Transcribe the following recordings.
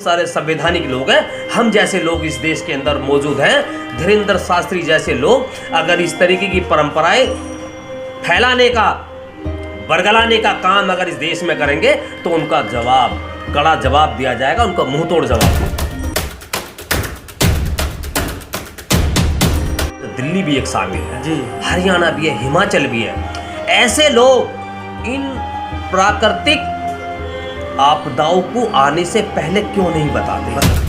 सारे संवैधानिक लोग हैं, हम जैसे लोग इस देश के अंदर मौजूद हैं। धीरेंद्र शास्त्री जैसे लोग अगर इस तरीके की परंपराएं फैलाने का, बरगलाने का काम अगर इस देश में करेंगे तो उनका जवाब, कड़ा जवाब दिया जाएगा, उनका मुंह तोड़ जवाब। दिल्ली भी एक शामिल है जी, हरियाणा भी है, हिमाचल भी है। ऐसे लोग इन प्राकृतिक आपदाओं को आने से पहले क्यों नहीं बताते?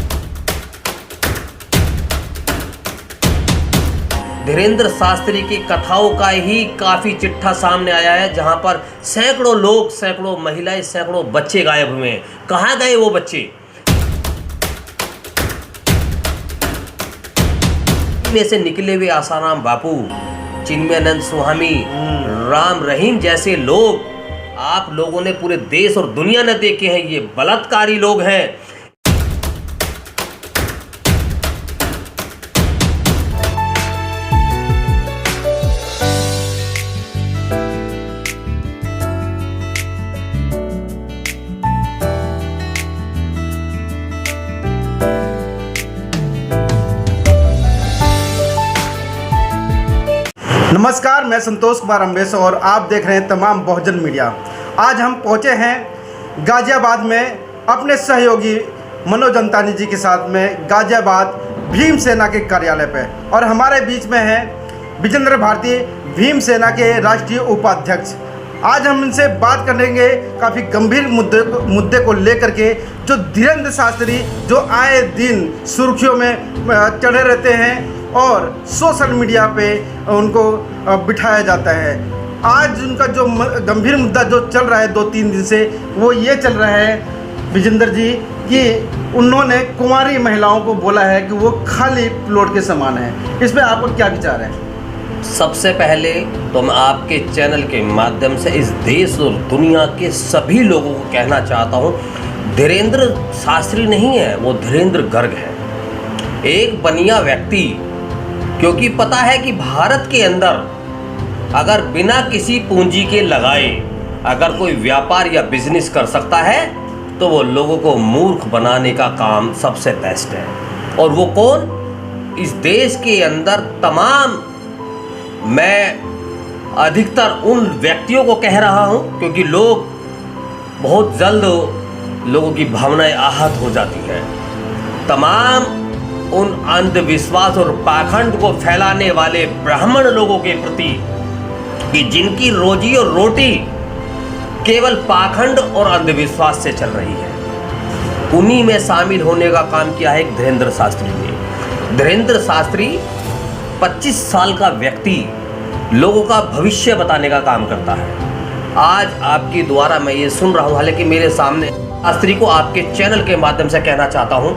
धीरेंद्र शास्त्री की कथाओं का ही काफी चिट्ठा सामने आया है, जहां पर सैकड़ों लोग, सैकड़ों महिलाएं, सैकड़ों बच्चे गायब हुए हैं। कहां गए वो बच्चे? में से निकले हुए आसाराम बापू, चिन्मयानंद स्वामी, राम रहीम जैसे लोग आप लोगों ने पूरे देश और दुनिया ने देखे हैं। ये बलात्कारी लोग हैं। नमस्कार, मैं संतोष कुमार अम्बेश और आप देख रहे हैं तमाम बहुजन मीडिया। आज हम पहुंचे हैं गाजियाबाद में अपने सहयोगी मनोज अंतानी जी के साथ में गाजियाबाद भीम सेना के कार्यालय पे, और हमारे बीच में है विजेंद्र भारती, भीम सेना के राष्ट्रीय उपाध्यक्ष। आज हम इनसे बात करेंगे काफ़ी गंभीर मुद्दे को लेकर के, जो धीरेंद्र शास्त्री जो आए दिन सुर्खियों में चढ़े रहते हैं और सोशल मीडिया पे उनको बिठाया जाता है। आज उनका जो गंभीर मुद्दा जो चल रहा है 2-3 दिन से, वो ये चल रहा है विजेंद्र जी कि उन्होंने कुंवारी महिलाओं को बोला है कि वो खाली प्लॉट के समान है। इस पर आपको क्या विचार है? सबसे पहले तो मैं आपके चैनल के माध्यम से इस देश और दुनिया के सभी लोगों को कहना चाहता हूँ, धीरेंद्र शास्त्री नहीं है, वो धीरेंद्र गर्ग है, एक बनिया व्यक्ति। क्योंकि पता है कि भारत के अंदर अगर बिना किसी पूंजी के लगाए अगर कोई व्यापार या बिजनेस कर सकता है तो वो लोगों को मूर्ख बनाने का काम सबसे बेस्ट है। और वो कौन? इस देश के अंदर तमाम, मैं अधिकतर उन व्यक्तियों को कह रहा हूँ क्योंकि लोग बहुत जल्द लोगों की भावनाएं आहत हो जाती हैं। तमाम उन अंधविश्वास और पाखंड को फैलाने वाले ब्राह्मण लोगों के प्रति कि जिनकी रोजी और रोटी केवल पाखंड और अंधविश्वास से चल रही है, उन्हीं में शामिल होने का काम किया है धीरेंद्र शास्त्री ने। धीरेंद्र शास्त्री 25 साल का व्यक्ति लोगों का भविष्य बताने का काम करता है। आज आपके द्वारा मैं ये सुन रहा हूँ, हालांकि मेरे सामने शास्त्री को आपके चैनल के माध्यम से कहना चाहता हूँ,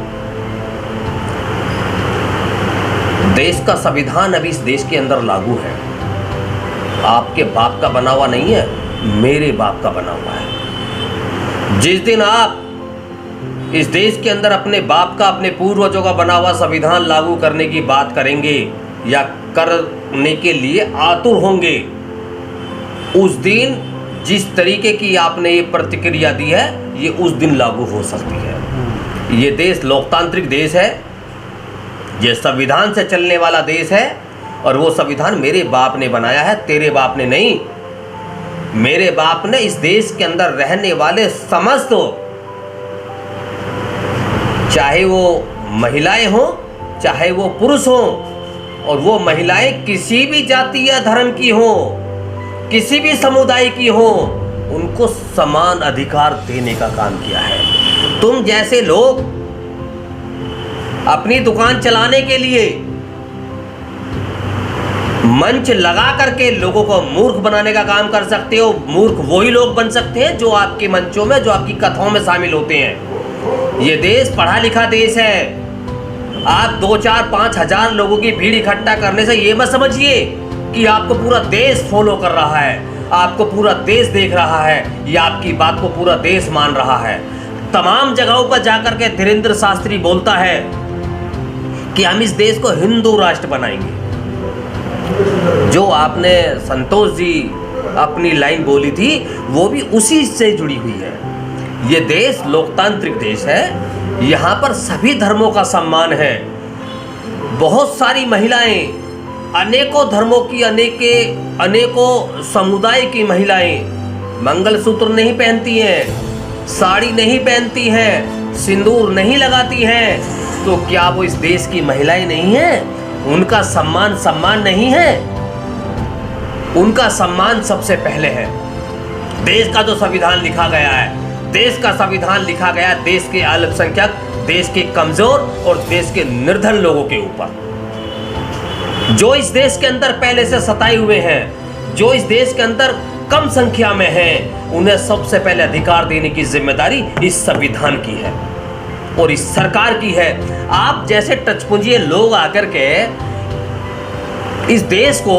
देश का संविधान अभी इस देश के अंदर लागू है। आपके बाप का बना हुआ नहीं है, मेरे बाप का बना हुआ है। जिस दिन आप इस देश के अंदर अपने बाप का, अपने पूर्वजों का बना हुआ संविधान लागू करने की बात करेंगे या करने के लिए आतुर होंगे, उस दिन जिस तरीके की आपने ये प्रतिक्रिया दी है, ये उस दिन लागू हो सकती है। ये देश लोकतांत्रिक देश है, ये संविधान से चलने वाला देश है, और वो संविधान मेरे बाप ने बनाया है, तेरे बाप ने नहीं। मेरे बाप ने इस देश के अंदर रहने वाले समस्त, चाहे वो महिलाएं हों चाहे वो पुरुष हों, और वो महिलाएं किसी भी जाति या धर्म की हों, किसी भी समुदाय की हों, उनको समान अधिकार देने का काम किया है। तुम जैसे लोग अपनी दुकान चलाने के लिए मंच लगा करके लोगों को मूर्ख बनाने का काम कर सकते हो। मूर्ख वही लोग बन सकते हैं जो आपके मंचों में, जो आपकी कथाओं में शामिल होते हैं। ये देश पढ़ा लिखा देश है। आप 2-4-5 हजार लोगों की भीड़ इकट्ठा करने से ये मत समझिए कि आपको पूरा देश फॉलो कर रहा है, आपको पूरा देश देख रहा है या आपकी बात को पूरा देश मान रहा है। तमाम जगहों पर जाकर के धीरेंद्र शास्त्री बोलता है कि हम इस देश को हिंदू राष्ट्र बनाएंगे। जो आपने संतोष जी अपनी लाइन बोली थी, वो भी उसी से जुड़ी हुई है। ये देश लोकतांत्रिक देश है, यहाँ पर सभी धर्मों का सम्मान है। बहुत सारी महिलाएं, अनेकों धर्मों की, अनेकों समुदाय की महिलाएं मंगलसूत्र नहीं पहनती हैं, साड़ी नहीं पहनती हैं, सिंदूर नहीं लगाती हैं, तो क्या वो इस देश की महिलाएं नहीं हैं? उनका सम्मान नहीं है? उनका सम्मान सबसे पहले है। देश का जो संविधान लिखा गया है, देश का संविधान लिखा गया देश के अल्पसंख्यक, देश के कमजोर और देश के निर्धन लोगों के ऊपर, जो इस देश के अंदर पहले से सताए हुए हैं, जो इस देश के अंदर कम संख्या में हैं, उन्हें सबसे पहले अधिकार देने की जिम्मेदारी इस संविधान की है और इस सरकार की है। आप जैसे टचपुंजिए लोग आकर के इस देश को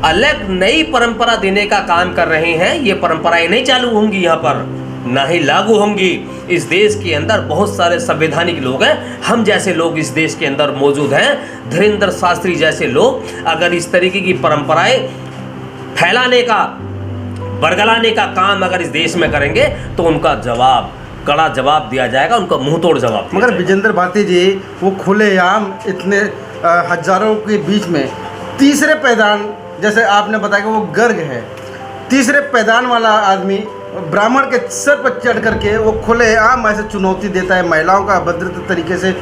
अलग नई परंपरा देने का काम कर रहे हैं। ये परंपराएं नहीं चालू होंगी यहाँ पर, ना ही लागू होंगी। इस देश के अंदर बहुत सारे संवैधानिक लोग हैं, हम जैसे लोग इस देश के अंदर मौजूद हैं। धीरेन्द्र शास्त्री जैसे लोग अगर इस तरीके की परंपराएं फैलाने का, बरगलाने का काम अगर इस देश में करेंगे तो उनका जवाब, कड़ा जवाब दिया जाएगा, उनका मुंह तोड़ जवाब। मगर विजेंद्र भारती जी, वो खुलेआम इतने हजारों के बीच में तीसरे पैदान, जैसे आपने बताया कि वो गर्ग है, तीसरे पैदान वाला आदमी ब्राह्मण के सर पर चढ़ करके वो खुलेआम ऐसे चुनौती देता है महिलाओं का अभद्र तरीके से।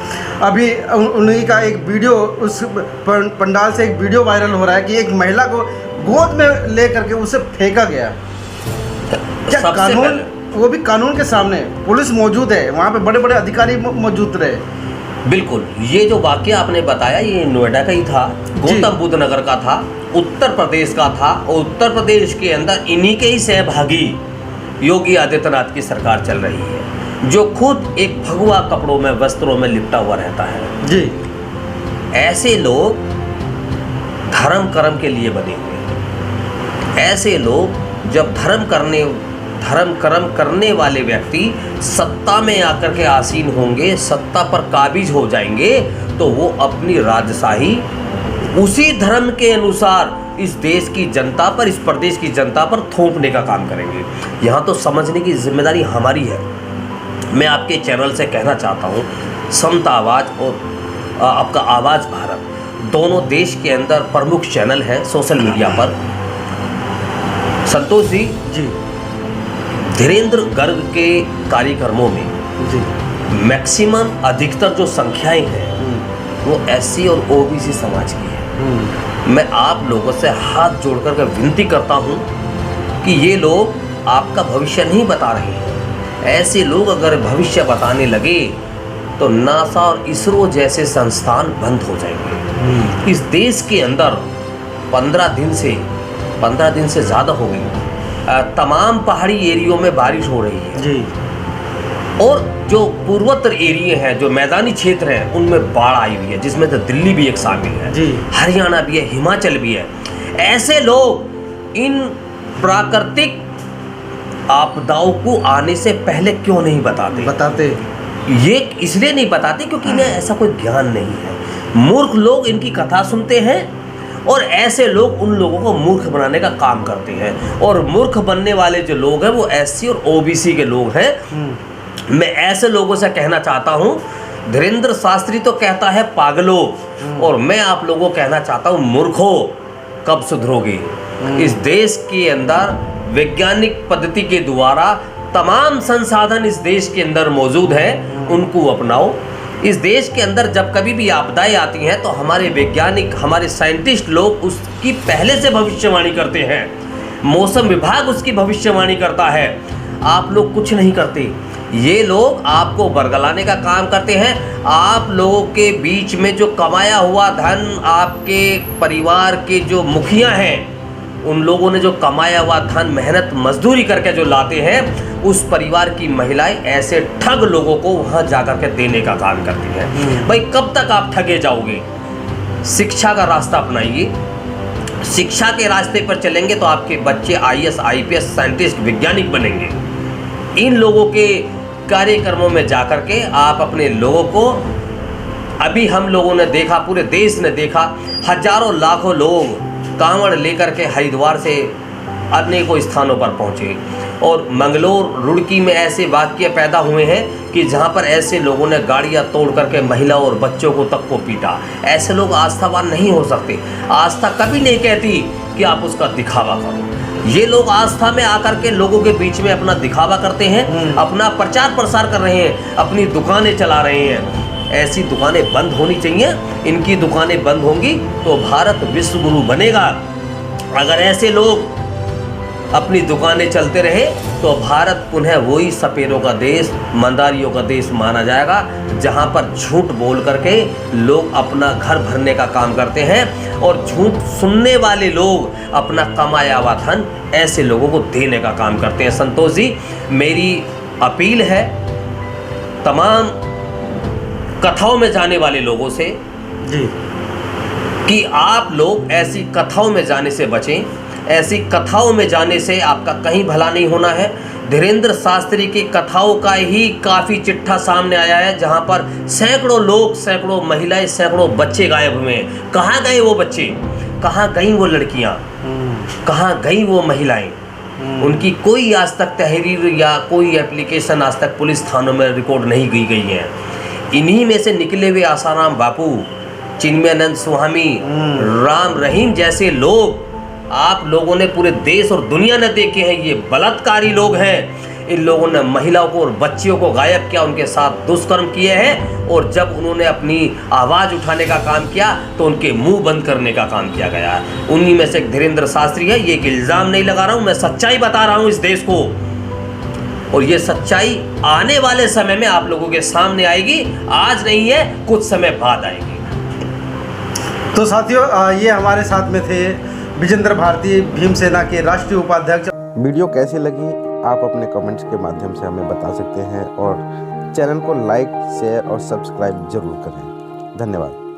अभी उन्हीं का एक वीडियो, उस पंडाल से एक वीडियो वायरल हो रहा है कि एक महिला को गोद में ले करके उसे फेंका गया। क्या कानून, वो भी कानून के सामने, पुलिस मौजूद है, वहाँ पे बड़े बड़े अधिकारी मौजूद रहे। बिल्कुल, ये जो वाक्य आपने बताया ये नोएडा का ही था, गौतम बुद्ध नगर का था, उत्तर प्रदेश का था। और उत्तर प्रदेश के अंदर इन्हीं के ही सहभागी योगी आदित्यनाथ की सरकार चल रही है, जो खुद एक भगवा कपड़ों में, वस्त्रों में लिपटा हुआ रहता है जी। ऐसे लोग धर्म कर्म के लिए बने हुए। ऐसे लोग जब धर्म कर्म करने वाले व्यक्ति सत्ता में आकर के आसीन होंगे, सत्ता पर काबिज हो जाएंगे, तो वो अपनी राजशाही उसी धर्म के अनुसार इस देश की जनता पर, इस प्रदेश की जनता पर थोपने का काम करेंगे। यहाँ तो समझने की जिम्मेदारी हमारी है। मैं आपके चैनल से कहना चाहता हूँ, समता आवाज़ और आपका आवाज़ भारत दोनों देश के अंदर प्रमुख चैनल हैं सोशल मीडिया पर। संतोष जी, धीरेन्द्र गर्ग के कार्यक्रमों में जी मैक्सिमम, अधिकतर जो संख्याएं हैं वो एससी और ओबीसी समाज की है। मैं आप लोगों से हाथ जोड़कर के विनती करता हूं कि ये लोग आपका भविष्य नहीं बता रहे हैं। ऐसे लोग अगर भविष्य बताने लगे तो नासा और इसरो जैसे संस्थान बंद हो जाएंगे। इस देश के अंदर 15 दिन से ज़्यादा हो गई, तमाम पहाड़ी एरियो में बारिश हो रही है जी। और जो पूर्वोत्तर एरिया हैं, जो मैदानी क्षेत्र हैं, उनमें बाढ़ आई हुई है, जिसमें तो दिल्ली भी एक शामिल है जी, हरियाणा भी है, हिमाचल भी है। ऐसे लोग इन प्राकृतिक आपदाओं को आने से पहले क्यों नहीं बताते? ये इसलिए नहीं बताते क्योंकि इन्हें ऐसा कोई ज्ञान नहीं है। मूर्ख लोग इनकी कथा सुनते हैं और ऐसे लोग उन लोगों को मूर्ख बनाने का काम करते हैं। और मूर्ख बनने वाले जो लोग हैं वो एससी और ओबीसी के लोग हैं। मैं ऐसे लोगों से कहना चाहता हूं, धीरेन्द्र शास्त्री तो कहता है पागलों, और मैं आप लोगों को कहना चाहता हूं मूर्खों, कब सुधरोगे? इस देश के अंदर वैज्ञानिक पद्धति के द्वारा तमाम संसाधन इस देश के अंदर मौजूद हैं, उनको अपनाओ। इस देश के अंदर जब कभी भी आपदाएं आती हैं तो हमारे वैज्ञानिक, हमारे साइंटिस्ट लोग उसकी पहले से भविष्यवाणी करते हैं। मौसम विभाग उसकी भविष्यवाणी करता है। आप लोग कुछ नहीं करते। ये लोग आपको बरगलाने का काम करते हैं। आप लोगों के बीच में जो कमाया हुआ धन, आपके परिवार के जो मुखिया हैं, उन लोगों ने जो कमाया हुआ धन मेहनत मजदूरी करके जो लाते हैं, उस परिवार की महिलाएं ऐसे ठग लोगों को वहां जाकर के देने का काम करती हैं। भाई कब तक आप ठगे जाओगे? शिक्षा का रास्ता अपनाइए। शिक्षा के रास्ते पर चलेंगे तो आपके बच्चे आईएएस, आईपीएस, साइंटिस्ट, वैज्ञानिक बनेंगे। इन लोगों के कार्यक्रमों में जाकर के आप अपने लोगों को, अभी हम लोगों ने देखा, पूरे देश ने देखा, हजारों लाखों लोग कांवड़ लेकर के हरिद्वार से अनेकों स्थानों पर पहुंचे। और मंगलोर रुड़की में ऐसे वाक़ये पैदा हुए हैं कि जहां पर ऐसे लोगों ने गाड़ियां तोड़ करके महिला और बच्चों को तक को पीटा। ऐसे लोग आस्थावान नहीं हो सकते। आस्था कभी नहीं कहती कि आप उसका दिखावा करो। ये लोग आस्था में आकर के लोगों के बीच में अपना दिखावा करते हैं, अपना प्रचार प्रसार कर रहे हैं, अपनी दुकानें चला रहे हैं। ऐसी दुकानें बंद होनी चाहिए। इनकी दुकानें बंद होंगी तो भारत विश्व गुरु बनेगा। अगर ऐसे लोग अपनी दुकानें चलते रहे तो भारत पुनः वही सपेरों का देश, मंदारियों का देश माना जाएगा, जहां पर झूठ बोल करके लोग अपना घर भरने का काम करते हैं और झूठ सुनने वाले लोग अपना कमाया हुआ धन ऐसे लोगों को देने का काम करते हैं। संतोष जी, मेरी अपील है तमाम कथाओं में जाने वाले लोगों से जी कि आप लोग ऐसी कथाओं में जाने से बचें। ऐसी कथाओं में जाने से आपका कहीं भला नहीं होना है। धीरेन्द्र शास्त्री की कथाओं का ही काफ़ी चिट्ठा सामने आया है, जहां पर सैकड़ों लोग, सैकड़ों महिलाएं, सैकड़ों बच्चे गायब हुए हैं। कहाँ गए वो बच्चे? कहाँ गई वो लड़कियां? कहाँ गई वो महिलाएं? उनकी कोई आज तक तहरीर या कोई एप्लीकेशन आज तक पुलिस थानों में रिकॉर्ड नहीं की गई है। इन्हीं में से निकले हुए आसाराम बापू, चिन्मयानंद स्वामी, राम रहीम जैसे लोग आप लोगों ने पूरे देश और दुनिया ने देखे हैं। ये बलात्कारी लोग हैं। इन लोगों ने महिलाओं को और बच्चियों को गायब किया, उनके साथ दुष्कर्म किए हैं और जब उन्होंने अपनी आवाज़ उठाने का काम किया तो उनके मुंह बंद करने का काम किया गया है। उन्हीं में से एक धीरेन्द्र शास्त्री है। ये एक इल्ज़ाम नहीं लगा रहा हूँ, मैं सच्चाई बता रहा हूँ इस देश को, और ये सच्चाई आने वाले समय में आप लोगों के सामने आएगी। आज नहीं है, कुछ समय बाद आएगी। तो साथियों, ये हमारे साथ में थे विजेंद्र भारती, भीमसेना के राष्ट्रीय उपाध्यक्ष। वीडियो कैसी लगी आप अपने कमेंट्स के माध्यम से हमें बता सकते हैं और चैनल को लाइक, शेयर और सब्सक्राइब जरूर करें। धन्यवाद।